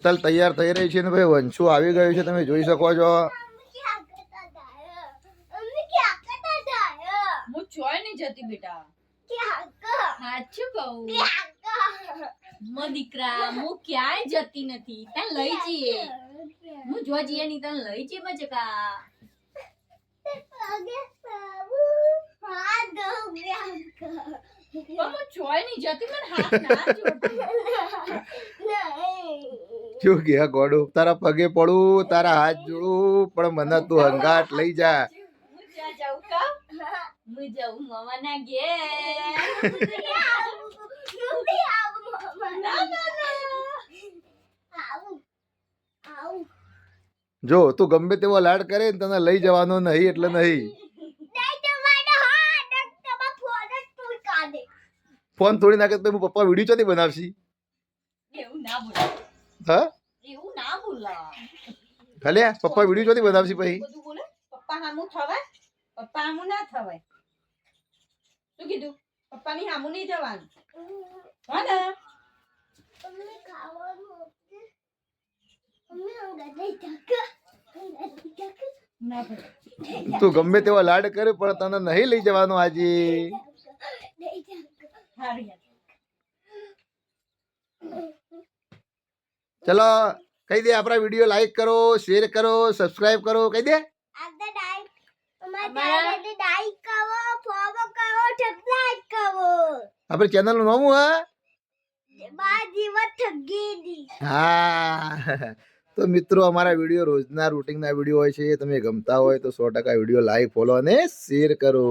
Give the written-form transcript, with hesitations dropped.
તિથલ તૈયાર થઈ રહી છે ને ભાઈ વંશુ આવી ગયું છે, તમે જોઈ શકો છો. હું ચોય નહીં જતી બેટા, સાચું કહું દીકરા, હું ક્યાંય જતી નથી. તને લઈ જઈએ, હું જો જઈએ નહીં તને લઈ જઈએ બચકા. હું ચોય નહીં જતી, મને હાથ ના જોડતી. શું કે ગોડું, તારા પગે પડું, તારા હાથ જોડું, પણ મને તું હંગાટ લઈ જા. હું જ્યાં જાઉં કહું, હું જાઉં મામાના ઘેર. ના, ના, ના. જો તું ગમે તેવો લાડ કરે ને તને લઈ જવાનો નહીં એટલે નહીં. ફોન તોડી નાખે તો પપ્પા વિડીયો ચોથી બનાવશી? એવું ના બોલા, હા એવું ના બોલા. ખાલી પપ્પા વિડીયો ચોથી બનાવશી પછી? બધું બોલે પપ્પા હામું થવાય, પપ્પા હામું ના થવાય. શું કીધું? પપ્પાની હામું નહીં જવાનું. હા ને? ના ભાઈ. તું ગમે તેવો લાડ કરે પણ તને નહીં લઈ જવાનો આજે. હારું યાર. ચલો કહી દે, આપણા વિડીયો લાઈક કરો, શેર કરો, સબસ્ક્રાઇબ કરો, કહી દે. આપણી ચેનલ નું નામ હા. તો મિત્રો અમારા વિડીયો રોજના રૂટીનના વિડીયો હોય છે, તમે ગમતા હોય તો 100% વિડીયો લાઈક, ફોલો અને શેર કરો.